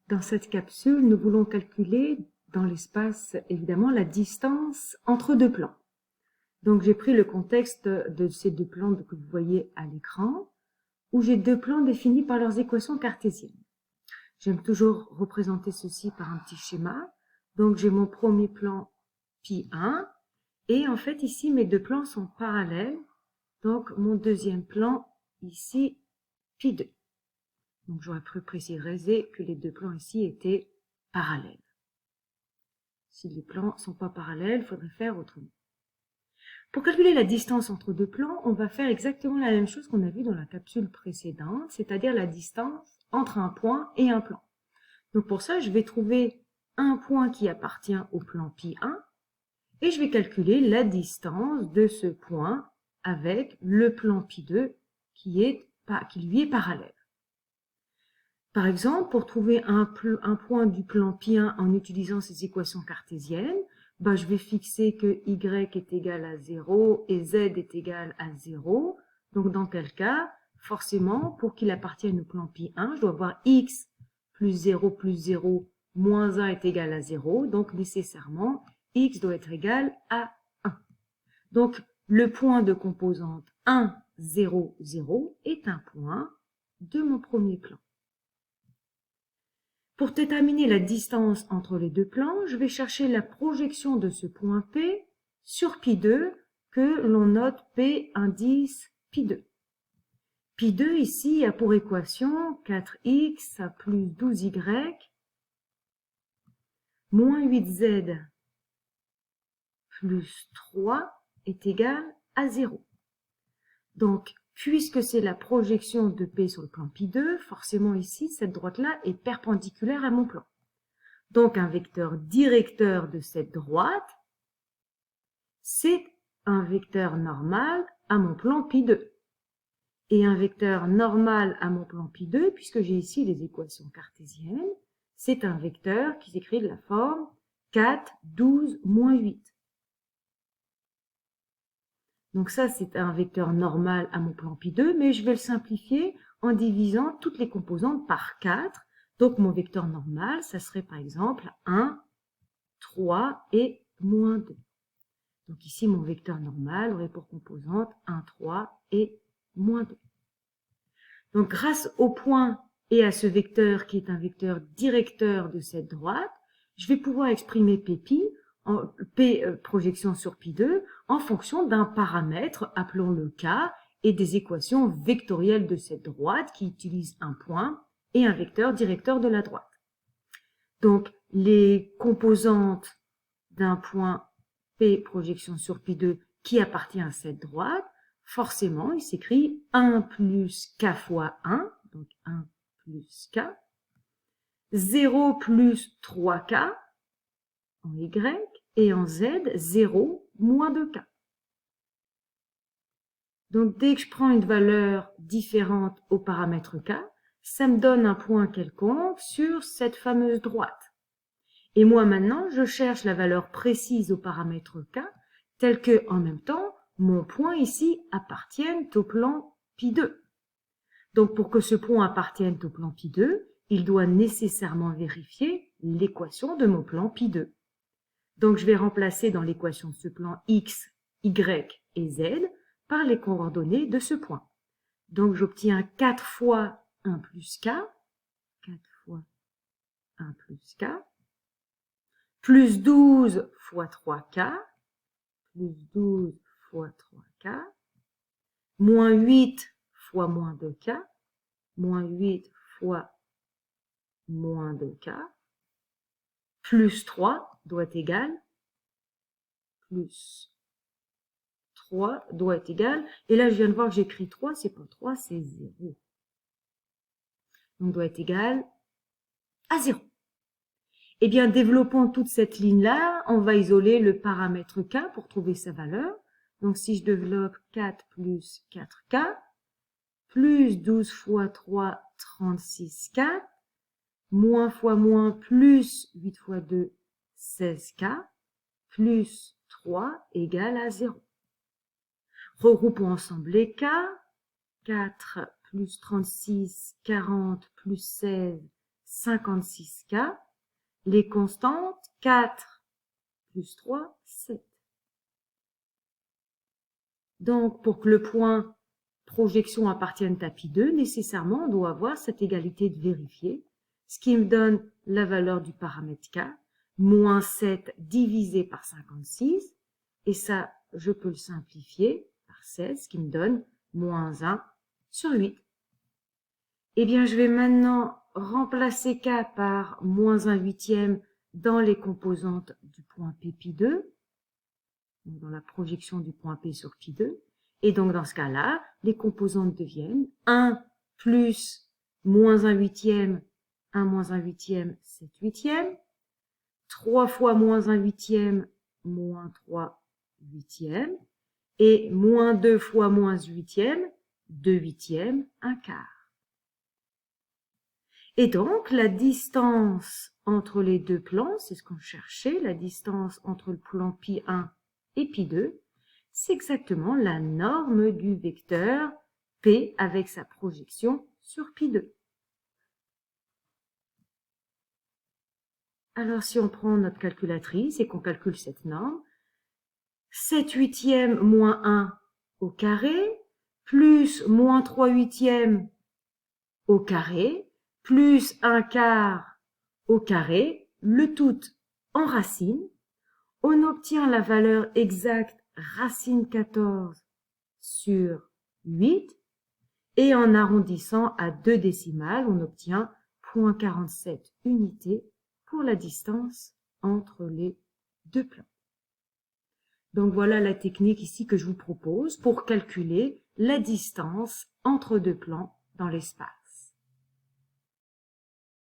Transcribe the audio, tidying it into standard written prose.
Dans cette capsule, nous voulons calculer dans l'espace, évidemment, la distance entre deux plans. Donc, j'ai pris le contexte de ces deux plans que vous voyez à l'écran, où j'ai deux plans définis par leurs équations cartésiennes. J'aime toujours représenter ceci par un petit schéma. Donc, j'ai mon premier plan pi1, et en fait, ici, mes deux plans sont parallèles. Donc, mon deuxième plan, ici, pi2. Donc, j'aurais pu préciser que les deux plans ici étaient parallèles. Si les plans ne sont pas parallèles, il faudrait faire autrement. Pour calculer la distance entre deux plans, on va faire exactement la même chose qu'on a vu dans la capsule précédente, c'est-à-dire la distance entre un point et un plan. Donc, pour ça, je vais trouver un point qui appartient au plan pi1 et je vais calculer la distance de ce point avec le plan pi2 qui lui est parallèle. Par exemple, pour trouver un point du plan pi1 en utilisant ces équations cartésiennes, je vais fixer que y est égal à 0 et z est égal à 0. Donc, dans quel cas, forcément, pour qu'il appartienne au plan pi1, je dois avoir x plus 0 moins 1 est égal à 0. Donc, nécessairement, x doit être égal à 1. Donc, le point de composante 1, 0, 0 est un point de mon premier plan. Pour déterminer la distance entre les deux plans, je vais chercher la projection de ce point P sur pi2 que l'on note P indice pi2. Pi2 ici a pour équation 4x à plus 12y moins 8z plus 3 est égal à 0. Donc, puisque c'est la projection de P sur le plan pi2, forcément ici, cette droite-là est perpendiculaire à mon plan. Donc, un vecteur directeur de cette droite, c'est un vecteur normal à mon plan pi2. Et un vecteur normal à mon plan pi2, puisque j'ai ici les équations cartésiennes, c'est un vecteur qui s'écrit de la forme 4, 12, moins 8. Donc ça, c'est un vecteur normal à mon plan pi2, mais je vais le simplifier en divisant toutes les composantes par 4. Donc mon vecteur normal, ça serait par exemple 1, 3 et moins 2. Donc ici, mon vecteur normal aurait pour composante 1, 3 et moins 2. Donc grâce au point et à ce vecteur qui est un vecteur directeur de cette droite, je vais pouvoir exprimer P projection sur pi2 en fonction d'un paramètre, appelons-le K, et des équations vectorielles de cette droite qui utilisent un point et un vecteur directeur de la droite. Donc, les composantes d'un point P projection sur pi2 qui appartient à cette droite, forcément, il s'écrit 1 plus K fois 1, donc 1 plus K, 0 plus 3K, en Y, et en Z, 0 moins 2K. Donc, dès que je prends une valeur différente au paramètre K, ça me donne un point quelconque sur cette fameuse droite. Et moi, maintenant, je cherche la valeur précise au paramètre K, telle que, en même temps, mon point ici appartienne au plan pi2. Donc, pour que ce point appartienne au plan pi2, il doit nécessairement vérifier l'équation de mon plan pi2. Donc, je vais remplacer dans l'équation de ce plan x, y et z par les coordonnées de ce point. Donc, j'obtiens 4 fois 1 plus k, 4 fois 1 plus k, plus 12 fois 3k, plus 12 fois 3k, moins 8 fois moins 2k, moins 8 fois moins 2k, plus 3 doit être égal, plus 3 doit être égal, et là je viens de voir que j'écris 3, c'est pas 3, c'est 0. Donc doit être égal à 0. Eh bien, développons toute cette ligne-là, on va isoler le paramètre k pour trouver sa valeur. Donc si je développe 4 plus 4k, plus 12 fois 3, 36k, moins fois moins, plus 8 fois 2, 16k, plus 3 égale à 0. Regroupons ensemble les cas. 4 plus 36, 40 plus 16, 56K. Les constantes, 4 plus 3, 7. Donc, pour que le point projection appartienne à pi2, nécessairement, on doit avoir cette égalité de vérifier, ce qui me donne la valeur du paramètre K, moins 7 divisé par 56, et ça, je peux le simplifier par 16, ce qui me donne moins 1 sur 8. Eh bien, je vais maintenant remplacer K par moins 1 huitième dans les composantes du point P pi2, dans la projection du point P sur pi2. Et donc, dans ce cas-là, les composantes deviennent 1 plus moins 1 huitième, 1 moins 1 huitième, 7 huitièmes, 3 fois moins 1 huitième, moins 3 huitièmes, et moins 2 fois moins huitième, 2 huitièmes, 1 quart. Et donc, la distance entre les deux plans, c'est ce qu'on cherchait, la distance entre le plan pi1 et pi2, c'est exactement la norme du vecteur P avec sa projection sur pi2. Alors, si on prend notre calculatrice et qu'on calcule cette norme, 7 huitièmes moins 1 au carré, plus moins 3 huitièmes au carré, plus 1 quart au carré, le tout en racine, on obtient la valeur exacte racine 14 sur 8, et en arrondissant à 2 décimales, on obtient 0,47 unités pour la distance entre les deux plans. Donc voilà la technique ici que je vous propose pour calculer la distance entre deux plans dans l'espace.